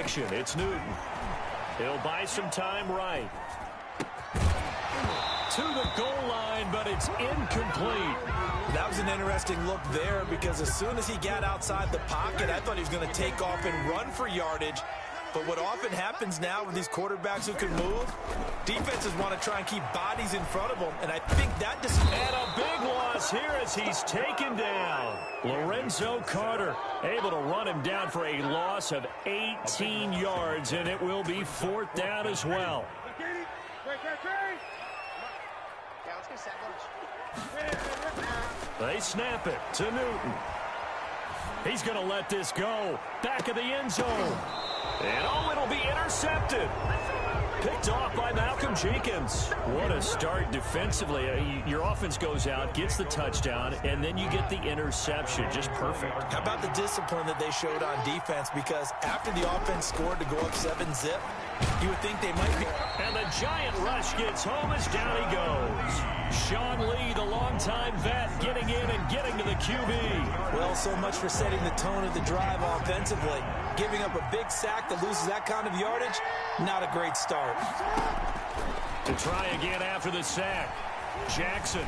action. It's Newton. He'll buy some time right. To the goal line, but it's incomplete. That was an interesting look there because as soon as he got outside the pocket, I thought he was going to take off and run for yardage. But what often happens now with these quarterbacks who can move, defenses want to try and keep bodies in front of them, and I think that and a big loss here as he's taken down. Lorenzo Carter able to run him down for a loss of 18 yards, and it will be 4th down as well. They snap it to Newton. He's going to let this go. Back of the end zone. And oh, it'll be intercepted. Picked off by Malcolm Jenkins. What a start defensively. Your offense goes out, gets the touchdown, and then you get the interception. Just perfect. How about the discipline that they showed on defense? Because after the offense scored to go up 7-zip, you would think they might be. And the giant rush gets home as down he goes. Sean Lee, the longtime vet, getting in and getting to the QB. Well, so much for setting the tone of the drive offensively. Giving up a big sack that loses that kind of yardage, not a great start. To try again after the sack, Jackson.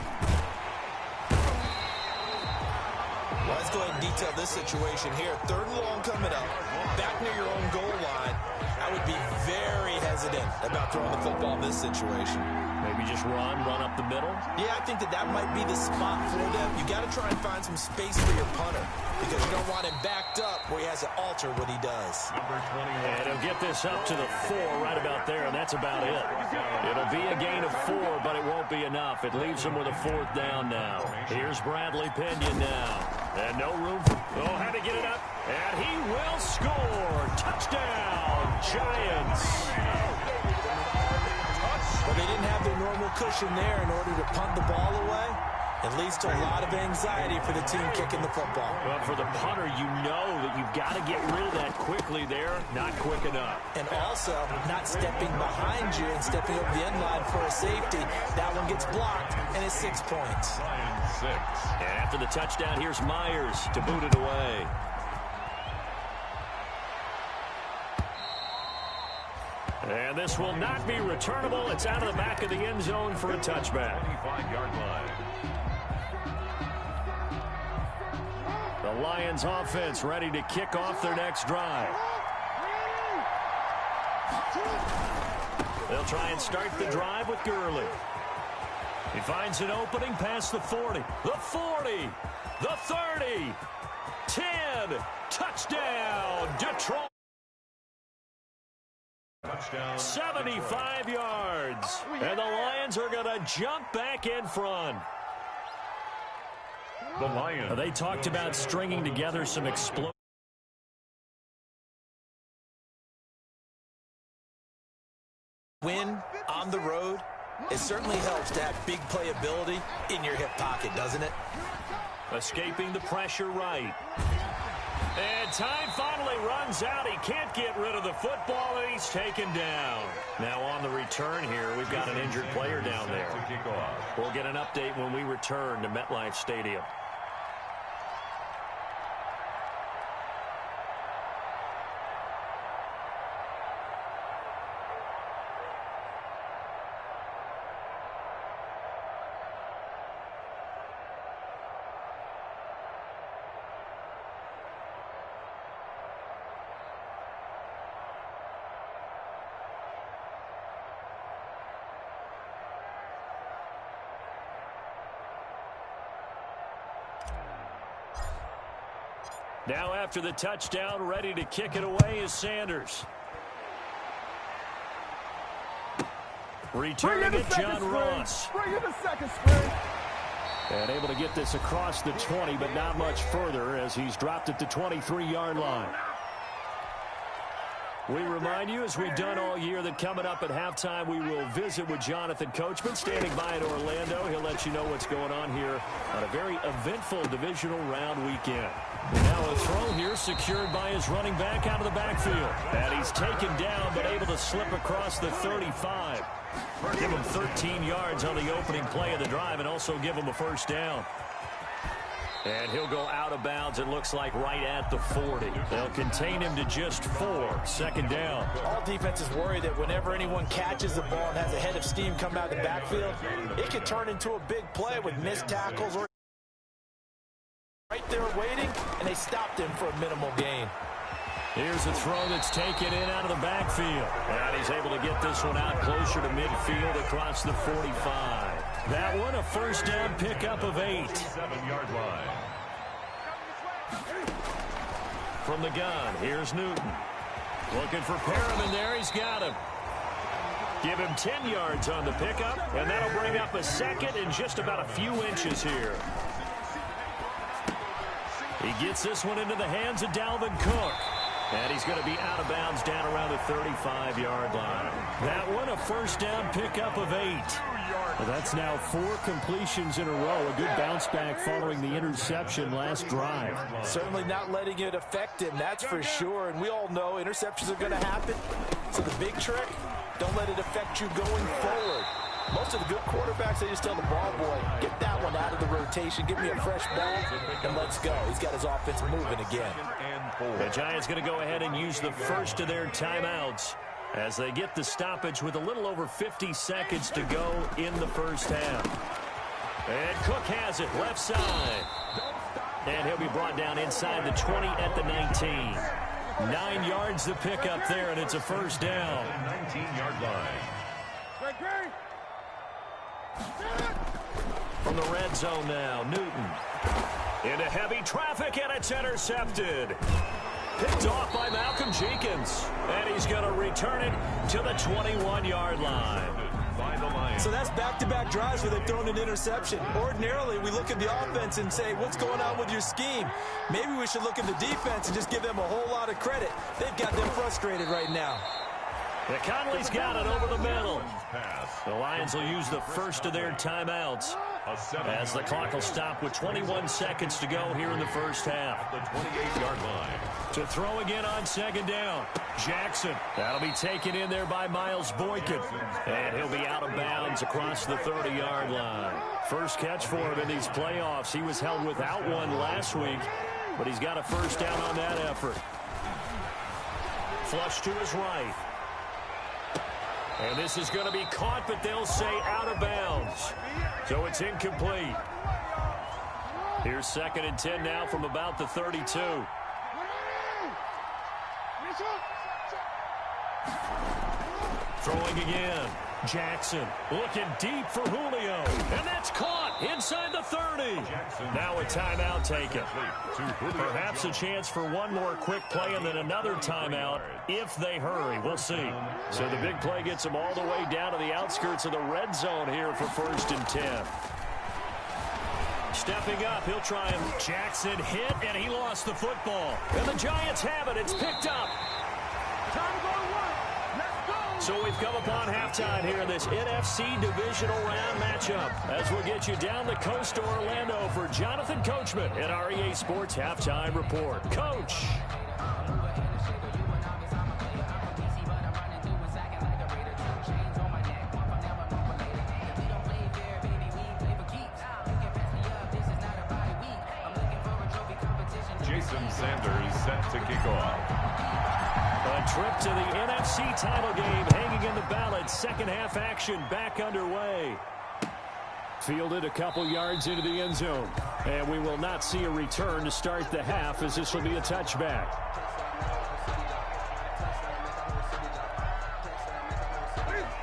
Well, let's go ahead and detail this situation here. 3rd and long coming up, back near your own goal line. I would be very hesitant about throwing the football in this situation. Maybe just run up the middle? Yeah, I think that might be the spot for them. You got to try and find some space for your punter because you don't want him backed up where he has to alter what he does. And he'll get this up to the 4 right about there, and that's about it. It'll be a gain of 4, but it won't be enough. It leaves him with a 4th down now. Here's Bradley Pinion now. And no room for... Oh, had to get it up. And he will score. Touchdown, Giants. Well, they didn't have their normal cushion there in order to punt the ball away. It leads to a lot of anxiety for the team kicking the football. Well, for the punter, you know that you've got to get rid of that quickly there. Not quick enough. And also, not stepping behind you and stepping over the end line for a safety. That one gets blocked, and it's 6 points. And after the touchdown, here's Myers to boot it away. And this will not be returnable. It's out of the back of the end zone for a touchback. 25-yard line. The Lions offense ready to kick off their next drive. They'll try and start the drive with Gurley. He finds an opening past the 40. The 40. The 30. 10. Touchdown, Detroit. 75 yards. And the Lions are going to jump back in front. The Lions. They talked about stringing together some explosive. Win on the road, it certainly helps to have big playability in your hip pocket, doesn't it? Escaping the pressure right. And time finally runs out. He can't get rid of the football, and he's taken down. Now on the return here, we've got an injured player down there. We'll get an update when we return to MetLife Stadium. Now after the touchdown, ready to kick it away is Sanders. Returning it, John Ross. Bring in the second string. And able to get this across the 20, but not much further as he's dropped it to 23-yard line. We remind you, as we've done all year, that coming up at halftime, we will visit with Jonathan Coachman, standing by in Orlando. He'll let you know what's going on here on a very eventful divisional round weekend. Now a throw here secured by his running back out of the backfield. And he's taken down, but able to slip across the 35. Give him 13 yards on the opening play of the drive and also give him a first down. And he'll go out of bounds, it looks like, right at the 40. They'll contain him to just 4. Second down. All defenses worry that whenever anyone catches the ball and has a head of steam come out of the backfield, it could turn into a big play with missed tackles or right there waiting, and they stopped him for a minimal gain. Here's a throw that's taken in out of the backfield. And he's able to get this one out closer to midfield across the 45. That one a first down pickup of 8. 7-yard line. From the gun, here's Newton. Looking for Perriman there. He's got him. Give him 10 yards on the pickup, and that'll bring up a second in just about a few inches here. He gets this one into the hands of Dalvin Cook. And he's going to be out of bounds down around the 35-yard line. That one a first down pickup of 8. Well, that's now 4 completions in a row. A good bounce back following the interception last drive. Certainly not letting it affect him, that's for sure. And we all know interceptions are going to happen. So the big trick, don't let it affect you going forward. Most of the good quarterbacks, they just tell the ball boy, get that one out of the rotation, give me a fresh ball, and let's go. He's got his offense moving again. The Giants going to go ahead and use the first of their timeouts as they get the stoppage with a little over 50 seconds to go in the first half. And Cook has it left side. And he'll be brought down inside the 20 at the 19. 9 yards the pickup there, and it's a first down. 19-yard line. From the red zone now, Newton. Into heavy traffic, and it's intercepted. Picked off by Malcolm Jenkins. And he's going to return it to the 21-yard line. So that's back-to-back drives where they've thrown an interception. Ordinarily, we look at the offense and say, what's going on with your scheme? Maybe we should look at the defense and just give them a whole lot of credit. They've got them frustrated right now. Conley's got it over the middle. The Lions will use the first of their timeouts as the clock will stop with 21 seconds to go here in the first half. The 28-yard line. To throw again on second down. Jackson. That'll be taken in there by Miles Boykin. And he'll be out of bounds across the 30-yard line. First catch for him in these playoffs. He was held without one last week, but he's got a first down on that effort. Flush to his right. And this is going to be caught, but they'll say out of bounds. So it's incomplete. Here's 2nd and 10 now from about the 32. Throwing again. Jackson looking deep for Julio. And that's caught inside the 30. Now a timeout taken. Perhaps a chance for one more quick play and then another timeout if they hurry. We'll see. So the big play gets them all the way down to the outskirts of the red zone here for 1st and 10. Stepping up, he'll try him. Jackson hit, and he lost the football. And the Giants have it. It's picked up. Time to go to work. Let's go. So we've come upon halftime here in this NFC divisional round matchup as we'll get you down the coast to Orlando for Jonathan Coachman in our EA Sports Halftime Report. Coach. Jason Sanders set to kick off. A trip to the NFC title game hanging in the balance. Second half action back underway. Fielded a couple yards into the end zone. And we will not see a return to start the half as this will be a touchback.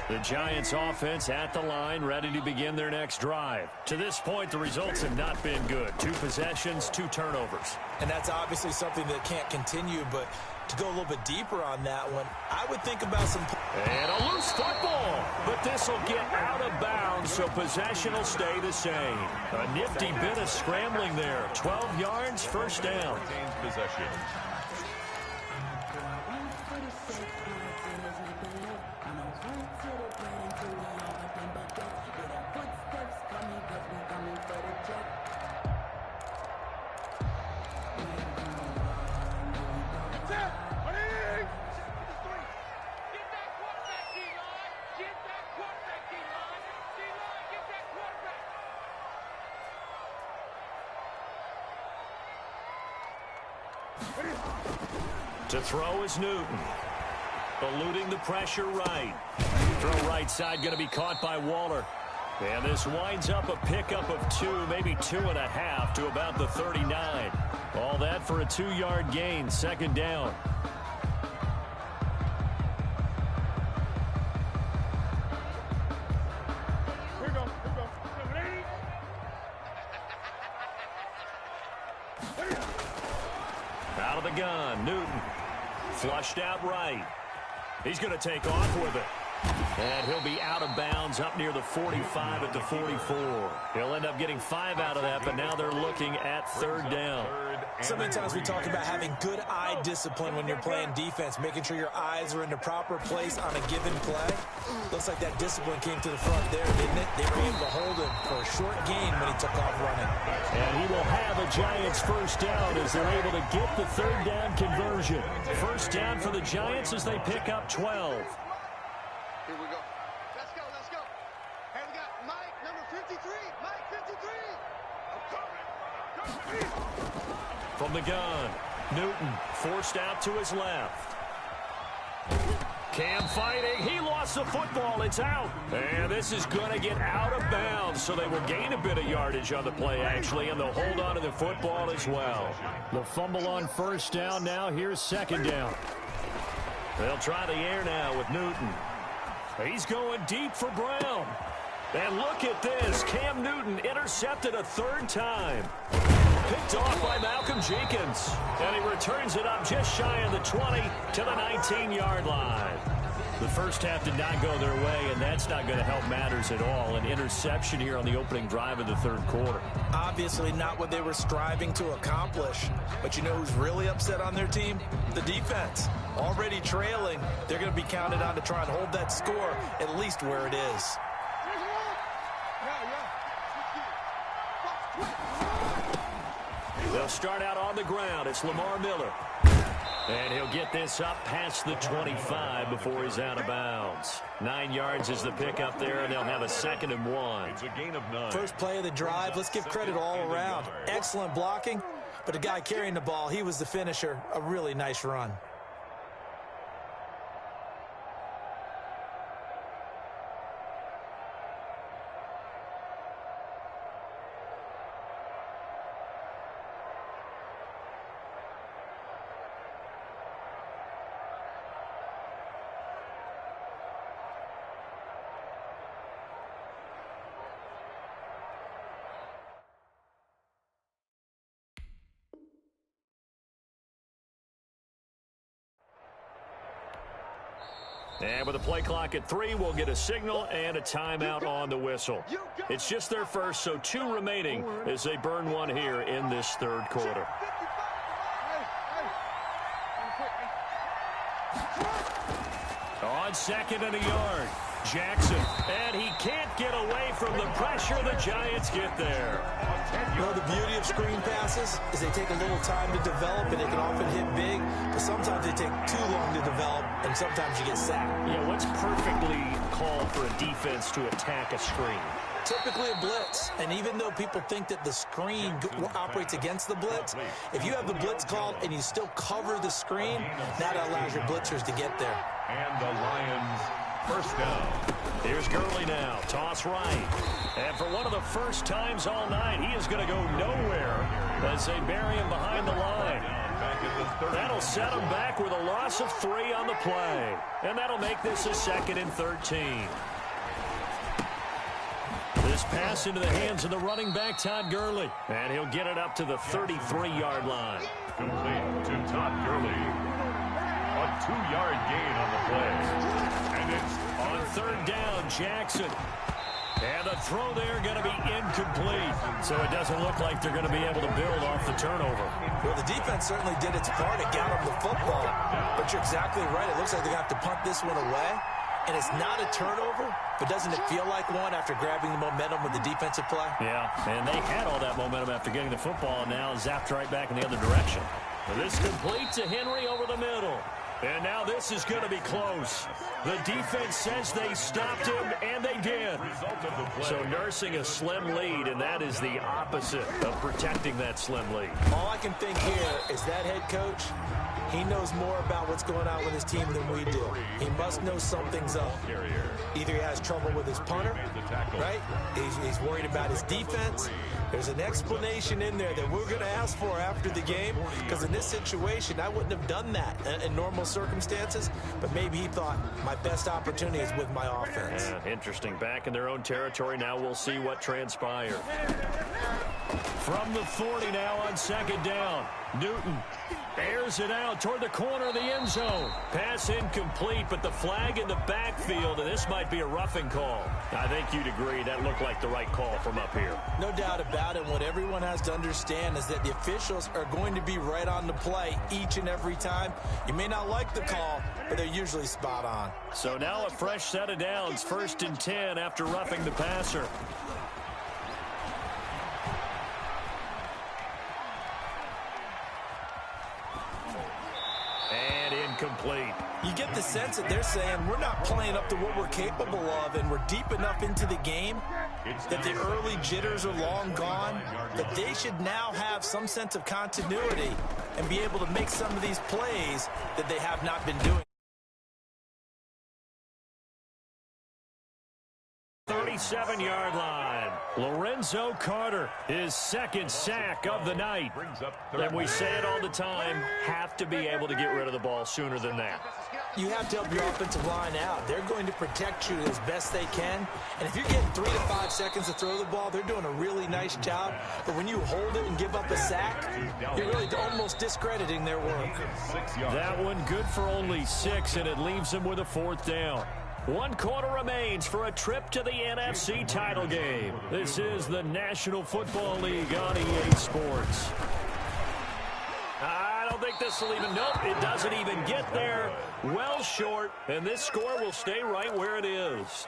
The Giants offense at the line, ready to begin their next drive. To this point, the results have not been good. 2 possessions, 2 turnovers. And that's obviously something that can't continue, but to go a little bit deeper on that one, I would think about some... And a loose football, but this will get out of bounds, so possession will stay the same. A nifty bit of scrambling there. 12 yards, first down. Retains possession. To throw is Newton. Eluding the pressure right. Throw right side going to be caught by Waller. And this winds up a pickup of 2, maybe 2.5 to about the 39. All that for a 2-yard gain, second down. Out of the gun, Newton. Flushed out right. He's going to take off with it. And he'll be out of bounds up near the 45 at the 44. He'll end up getting 5 out of that, but now they're looking at third down. So many times we talk about having good eye discipline when you're playing defense, making sure your eyes are in the proper place on a given play. Looks like that discipline came to the front there, didn't it? They were able to hold him for a short gain when he took off running. And he will have a Giants first down as they're able to get the third down conversion. First down for the Giants as they pick up 12. Here we go. Let's go, let's go. Hey, we got Mike, number 53. Mike, 53. I'm coming. From the gun, Newton forced out to his left. Cam fighting. He lost the football. It's out. And this is going to get out of bounds, so they will gain a bit of yardage on the play, actually, and they'll hold on to the football as well. The fumble on first down now. Here's second down. They'll try the air now with Newton. He's going deep for Brown. And look at this. Cam Newton intercepted a third time. Picked off by Malcolm Jenkins. And he returns it up just shy of the 20 to the 19-yard line. The first half did not go their way, and that's not going to help matters at all. An interception here on the opening drive of the third quarter. Obviously not what they were striving to accomplish. But you know who's really upset on their team? The defense. Already trailing, they're going to be counted on to try and hold that score at least where it is. They'll start out on the ground. It's Lamar Miller. And he'll get this up past the 25 before he's out of bounds. 9 yards is the pickup there, and they'll have a 2nd and 1. It's a gain of 9. First play of the drive, let's give credit all around. Excellent blocking, but the guy carrying the ball, he was the finisher. A really nice run. And with the play clock at 3, we'll get a signal and a timeout on the whistle. It's just their first, so 2 remaining as they burn one here in this third quarter. On 2nd and a yard, Jackson. And he can't get away from the pressure. The Giants get there. You know, the beauty of screen passes is they take a little time to develop, and they can often hit big, but sometimes they take too long to develop, and sometimes you get sacked. Yeah, what's perfectly called for a defense to attack a screen? Typically a blitz, and even though people think that the screen operates against the blitz, if you have the blitz called and you still cover the screen, that allows your blitzers to get there. And the Lions first down. Here's Gurley now. Toss right. And for one of the first times all night, he is going to go nowhere as they bury him behind the line. That'll set him back with a loss of 3 on the play. And that'll make this a 2nd and 13. This pass into the hands of the running back, Todd Gurley. And he'll get it up to the 33-yard line. Complete to Todd Gurley. A 2-yard gain on the play. And it's on 3rd down, Jackson. And the throw there going to be incomplete. So it doesn't look like they're going to be able to build off the turnover. Well, the defense certainly did its part. It got them the football. But you're exactly right. It looks like they're going to have to punt this one away. And it's not a turnover, but doesn't it feel like one after grabbing the momentum with the defensive play? Yeah, and they had all that momentum after getting the football, and now zapped right back in the other direction. This complete to Henry over the middle. And now this is going to be close. The defense says they stopped him, and they did. So nursing a slim lead, and that is the opposite of protecting that slim lead. All I can think here is that head coach, he knows more about what's going on with his team than we do. He must know something's up. Either he has trouble with his punter, right? He's worried about his defense. There's an explanation in there that we're going to ask for after the game, because in this situation, I wouldn't have done that in normal circumstances, but maybe he thought my best opportunity is with my offense. Yeah, interesting. Back in their own territory. Now we'll see what transpires. From the 40 now on second down. Newton airs it out toward the corner of the end zone. Pass incomplete, but the flag in the backfield, and this might be a roughing call. I think you'd agree that looked like the right call from up here. No doubt about it. What everyone has to understand is that the officials are going to be right on the play each and every time. You may not like the call, but they're usually spot on. So now a fresh set of downs, 1st and 10 after roughing the passer. Complete. You get the sense that they're saying we're not playing up to what we're capable of, and we're deep enough into the game that the early jitters are long gone, that they should now have some sense of continuity and be able to make some of these plays that they have not been doing. 37-yard line. Lorenzo Carter, his second sack of the night. And we say it all the time, have to be able to get rid of the ball sooner than that. You have to help your offensive line out. They're going to protect you as best they can. And if you're getting 3 to 5 seconds to throw the ball, they're doing a really nice job. But when you hold it and give up a sack, you're really almost discrediting their work. That one good for only 6, and it leaves them with a 4th down. 1 quarter remains for a trip to the NFC title game. This is the National Football League on EA Sports. I don't think this will even, nope, it doesn't even get there. Well short, and this score will stay right where it is.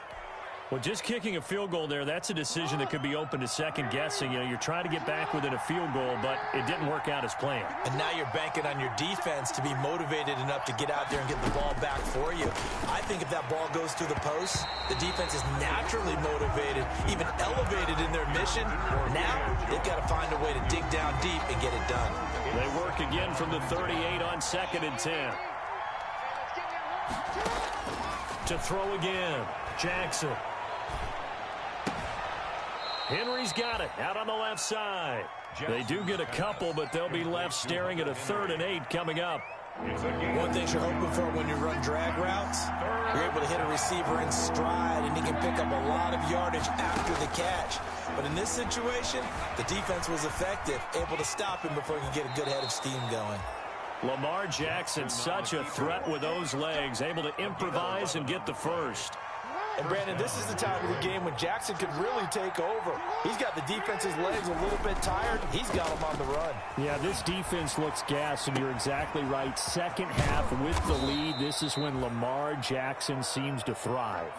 Well, just kicking a field goal there, that's a decision that could be open to second guessing. You know, you're trying to get back within a field goal, but it didn't work out as planned. And now you're banking on your defense to be motivated enough to get out there and get the ball back for you. I think if that ball goes through the post, the defense is naturally motivated, even elevated in their mission. Now they've got to find a way to dig down deep and get it done. They work again from the 38 on 2nd and 10. To throw again, Jackson. Henry's got it out on the left side. They do get a couple, but they'll be left staring at a 3rd and 8 coming up. One thing you're hoping for when you run drag routes, you're able to hit a receiver in stride, and he can pick up a lot of yardage after the catch. But in this situation, the defense was effective, able to stop him before he could get a good head of steam going. Lamar Jackson, such a threat with those legs, able to improvise and get the first. And, Brandon, this is the time of the game when Jackson could really take over. He's got the defense's legs a little bit tired. He's got them on the run. Yeah, this defense looks gassed, and you're exactly right. Second half with the lead, this is when Lamar Jackson seems to thrive.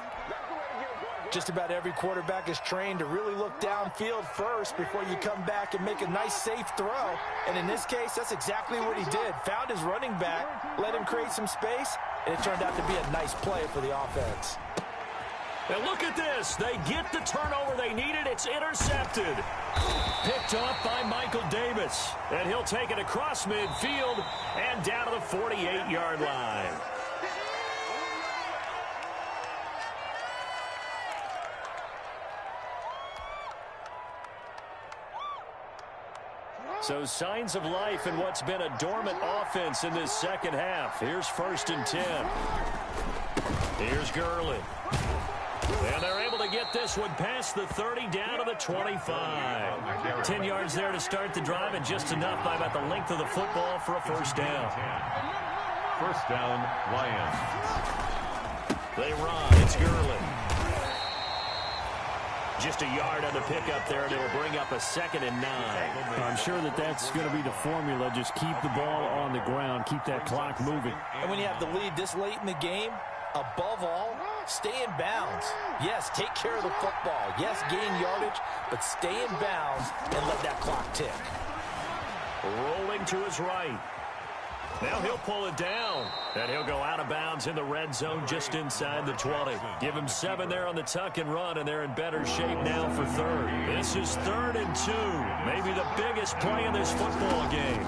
Just about every quarterback is trained to really look downfield first before you come back and make a nice, safe throw. And in this case, that's exactly what he did. Found his running back, let him create some space, and it turned out to be a nice play for the offense. And look at this. They get the turnover they needed. It's intercepted. Picked off by Michael Davis. And he'll take it across midfield and down to the 48-yard line. So signs of life in what's been a dormant offense in this second half. Here's 1st and 10. Here's Gurley. And they're able to get this one past the 30 down to the 25. 10 yards there to start the drive, and just enough by about the length of the football for a 1st down. 1st down, Lions. They run. It's Gurley. Just a yard on the pickup there, and it'll bring up a 2nd and 9. I'm sure that that's going to be the formula. Just keep the ball on the ground. Keep that clock moving. And when you have the lead this late in the game, above all, stay in bounds. Yes, take care of the football. Yes, gain yardage, but stay in bounds and let that clock tick. Rolling to his right. Now he'll pull it down, and he'll go out of bounds in the red zone just inside the 20. Give him 7 there on the tuck and run, and they're in better shape now for third. This is 3rd and 2, maybe the biggest play in this football game.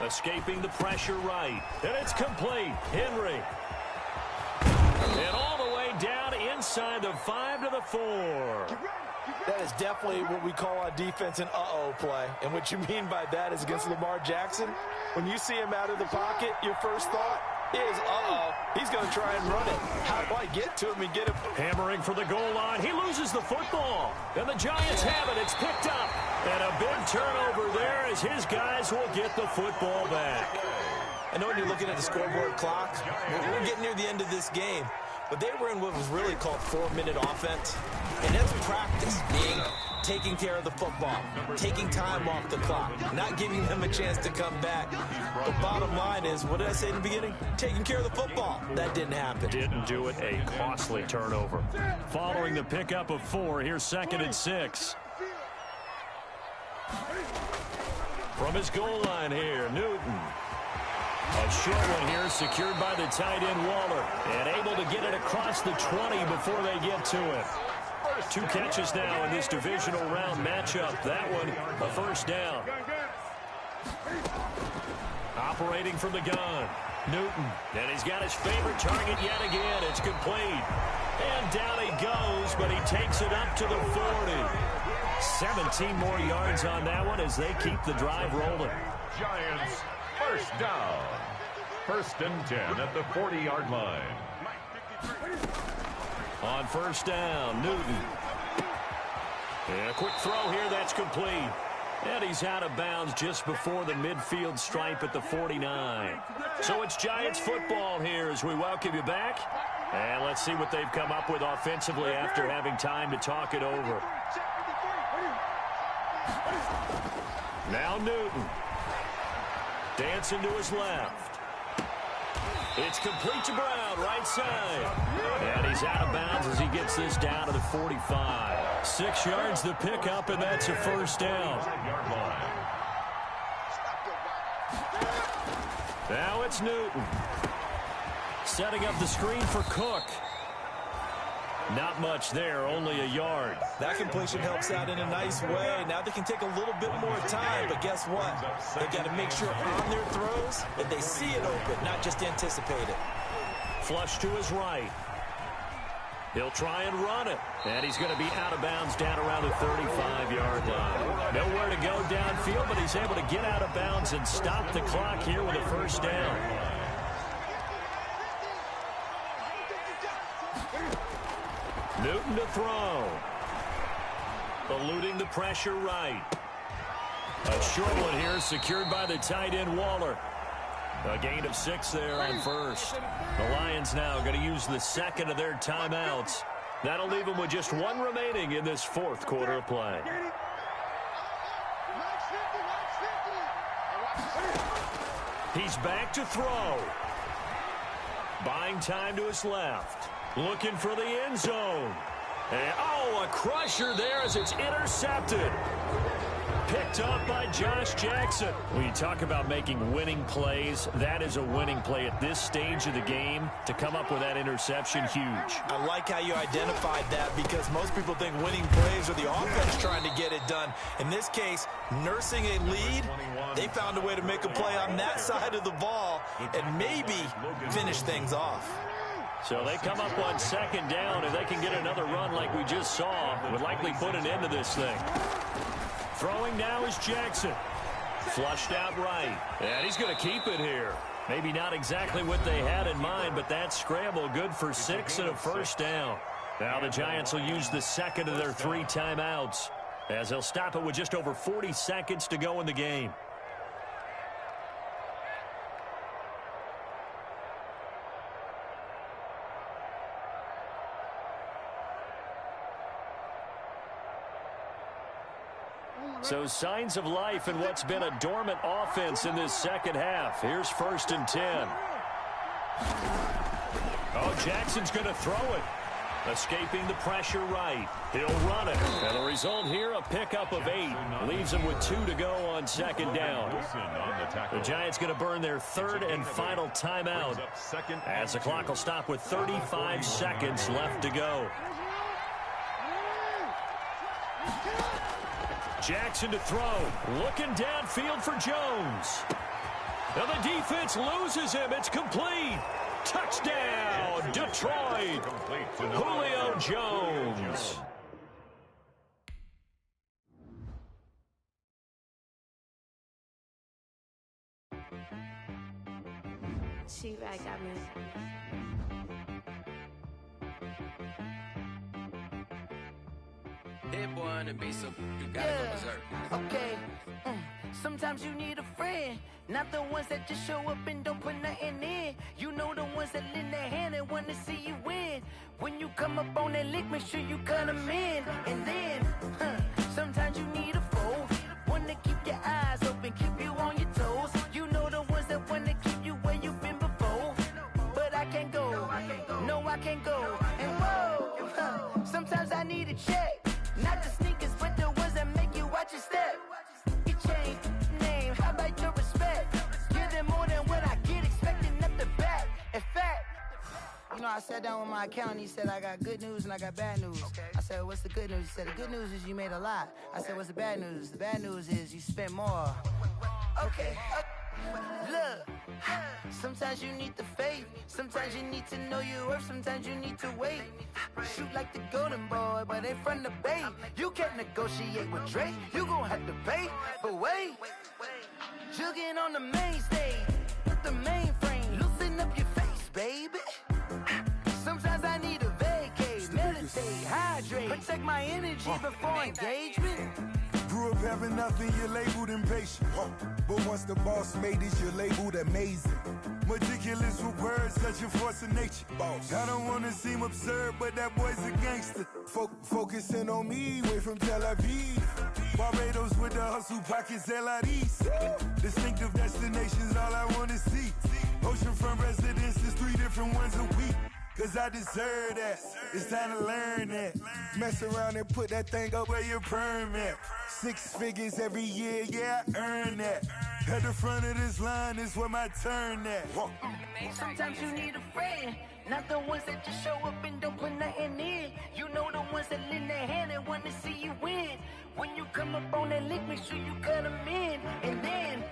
Escaping the pressure right, and it's complete. Henry. And all the way down inside the 5 to the 4. That is definitely what we call on defense an uh-oh play. And what you mean by that is against Lamar Jackson, when you see him out of the pocket, your first thought is, uh-oh, he's going to try and run it. How do I get to him and get him? Hammering for the goal line. He loses the football. And the Giants have it. It's picked up. And a big turnover there as his guys will get the football back. I know when you're looking at the scoreboard clock, we're getting near the end of this game. But they were in what was really called 4-minute offense. And that's practice, taking care of the football, taking time off the clock, not giving them a chance to come back. The bottom line is, what did I say in the beginning? Taking care of the football. That didn't happen. Didn't do it. A costly turnover. Following the pickup of 4, here's 2nd and 6. From his goal line here, Newton. A short one here, secured by the tight end Waller, and able to get it across the 20 before they get to it. 2 catches now in this divisional round matchup. That one, a first down. Operating from the gun, Newton. And he's got his favorite target yet again. It's complete. And down he goes, but he takes it up to the 40. 17 more yards on that one as they keep the drive rolling. Giants, first down. 1st and 10 at the 40-yard line. On first down, Newton. And a quick throw here, that's complete. And he's out of bounds just before the midfield stripe at the 49. So it's Giants football here as we welcome you back. And let's see what they've come up with offensively after having time to talk it over. Now Newton. Dancing to his left. It's complete to Brown, right side. And he's out of bounds as he gets this down to the 45. 6 yards the pickup, and that's a first down. Now it's Newton. Setting up the screen for Cook. Not much there, only a yard. That completion helps out in a nice way. Now they can take a little bit more time, but guess what? They've got to make sure on their throws that they see it open, not just anticipate it. Flush to his right. He'll try and run it. And he's going to be out of bounds down around the 35-yard line. Nowhere to go downfield, but he's able to get out of bounds and stop the clock here with a first down. Newton to throw. Eluding the pressure right. A short one here secured by the tight end Waller. A gain of 6 there on first. The Lions now going to use the second of their timeouts. That'll leave them with just 1 remaining in this 4th quarter of play. He's back to throw. Buying time to his left. Looking for the end zone. And, oh, a crusher there as it's intercepted. Picked up by Josh Jackson. When you talk about making winning plays, that is a winning play at this stage of the game. To come up with that interception, huge. I like how you identified that because most people think winning plays are the offense trying to get it done. In this case, nursing a lead, they found a way to make a play on that side of the ball and maybe finish things off. So they come up on 2nd down, and they can get another run like we just saw. Would likely put an end to this thing. Throwing now is Jackson. Flushed out right. And he's going to keep it here. Maybe not exactly what they had in mind, but that scramble good for 6 and a first down. Now the Giants will use the second of their 3 timeouts as they'll stop it with just over 40 seconds to go in the game. So signs of life in what's been a dormant offense in this second half. Here's 1st and 10. Oh, Jackson's going to throw it. Escaping the pressure right. He'll run it. And the result here, a pickup of 8. Leaves him with 2 to go on second down. The Giants going to burn their third and final timeout as the clock will stop with 35 seconds left to go. Jackson to throw. Looking downfield for Jones. Now the defense loses him. It's complete. Touchdown, Detroit. Julio Jones. She-Rag got me. Hit boy on the beat, so you gotta go berserk. Okay. Sometimes you need a friend, not the ones that just show up and don't put nothing in. You know the ones that lend their hand and want to see you win. When you come up on that lick, make sure you cut them in. And then, sometimes you need a foe, one to keep your eyes open, keep you on your toes. You know the ones that want to keep you where you've been before. But I can't go, no I can't go. And whoa, sometimes I need a check. Not the sneakers, but the ones that make you watch your step. You change name, how about your respect? Give them more than what I get, expecting up the back. In fact, you know, I sat down with my accountant, he said I got good news and I got bad news. I said, what's the good news? He said, the good news is you made a lot. I said, what's the bad news? The bad news is you spent more. Okay. Look, sometimes you need the faith, sometimes you need to know your worth, sometimes you need to wait. Shoot like the golden boy, but ain't from the bay. You can't negotiate with Drake, you gon' have to pay. But wait, jugging on the main stage, put the mainframe, loosen up your face, baby. Sometimes I need a vacate, meditate, hydrate, protect my energy before engagement. Grew up having nothing, you're labeled impatient. But once the boss made it, you're labeled amazing. Meticulous with words, such a force of nature. I don't wanna seem absurd, but that boy's a gangster. Focusing on me, way from Tel Aviv. Barbados with the hustle pockets, LIDs. Distinctive destinations, all I wanna see. Oceanfront residences, 3 different ones a week. Cause I deserve that, it's time to learn that. Mess around and put that thing up where your perm at. 6 figures every year, yeah, I earn that. At the front of this line is where my turn at. Sometimes you need a friend, not the ones that just show up and don't put nothing in. You know the ones that lend their hand and want to see you win. When you come up on that lick, make sure you cut them in. And then,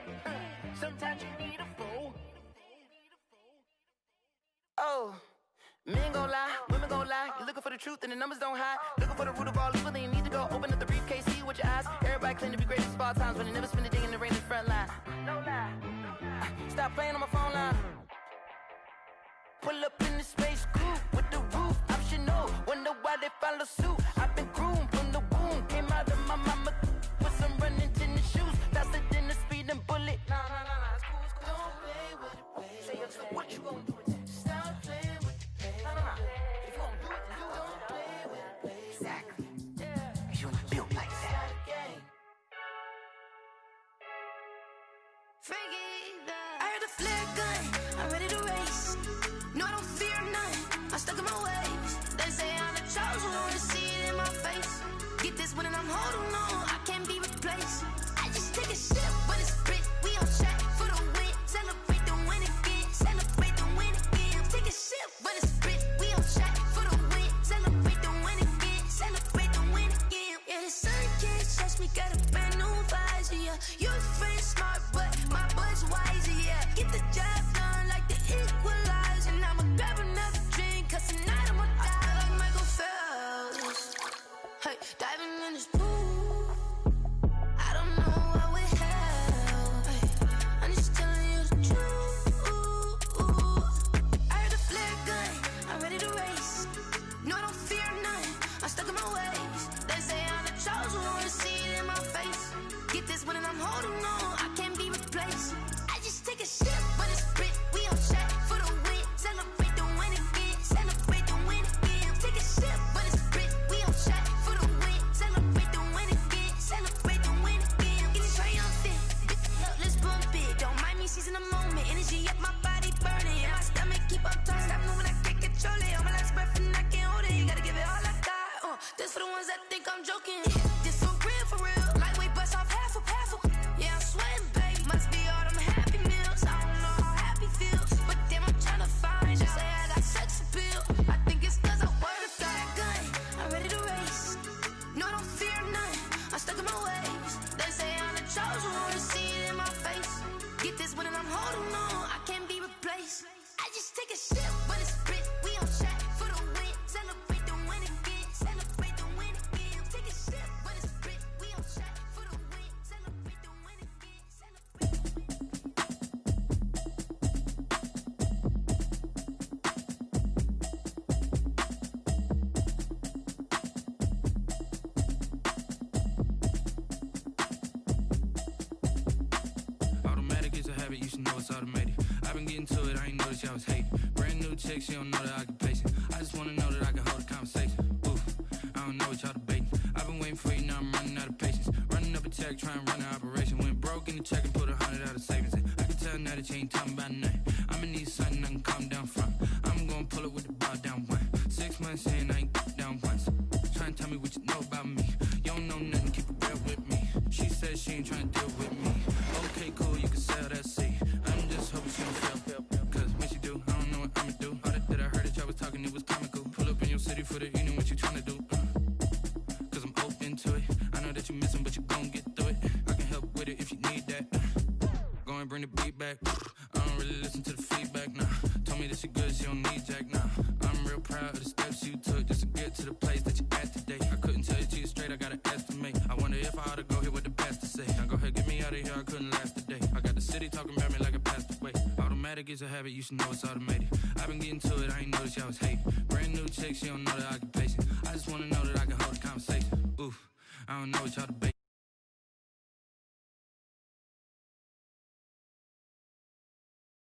sometimes you need a fool. Oh. Men gon' lie, women gon' lie. You're looking for the truth and the numbers don't hide. Looking for the root of all evil, then you need to go open up the briefcase, see with your eyes. Everybody claim to be greatest of all times, but they never spend a day in the rain in the front line. No lie. Stop playing on my phone line. Pull up in the space coupe with the roof optional. Wonder why they follow suit. I've been groomed from the womb. Came out of my mama with some running tennis shoes. Faster than the speeding bullet. Nah, it's cool, it's cool. Don't play with it, baby. Say what you gon' do? Stop playing with it. If you gon' do it, you don't play with it, baby. Exactly. Cause you ain't built like that. I heard the flare gun, I'm ready to race. No, I don't fear none, I'm stuck in my ways. They say I'm the chosen one, to see it in my face. Get this one and I'm holding on, I can't be replaced. I just take a sip, but it's spit, we on track for the win. Celebrate the win again, celebrate the win again. Take a sip, but it's spit, we on track for the win. Celebrate the win again, celebrate the win again. Yeah, the sun can't touch me, got a brand new visor, yeah. Your friend's smart, but my boy's wiser, yeah. Get the job done like the equalizer. And I'ma grab another drink, cause tonight I'ma die like Michael Phelps. Hey, diving in this pool. getting to it, I ain't noticed y'all was hating. Brand new chick, she don't know the occupation. I just wanna know that I can hold a conversation. Oof, I don't know what y'all debating. I've been waiting for you, now I'm running out of patience. Running up a check, trying to run an operation. Went broke in the check and put 100 out of savings in. I can tell now that you ain't talking about nothing. I'ma need something I can calm down from. I'm gonna pull it with the bar down one. 6 months in, I ain't down once. Trying to tell me what you know about me. You don't know nothing, keep it real with me. She said she ain't trying to deal with me. Okay, cool, you can sell that seat. I'm just hoping she don't fail. Cause when she do, I don't know what I'ma do. All that I heard that y'all was talking, it was comical. Pull up in your city for the evening, what you trying to do? Cause I'm open to it. I know that you missing, but you gon' get through it. I can help with it if you need that. Go and bring the beat back. I don't really listen to the feedback, nah. Told me that she good, she don't need jack, nah. I'm real proud of the steps you took just to get to the place that you at today. I couldn't tell you to you straight, I gotta estimate. I wonder if I ought to go here with the best to say. Now go ahead, get me out of here, I couldn't last today. I got the city talking about me like I passed away. Automatic is a habit, you should know it's automated. I've been getting to it, I ain't noticed y'all was hating. Brand new chick, she don't know the occupation. I just wanna know that I can hold a conversation. Oof, I don't know what y'all debate.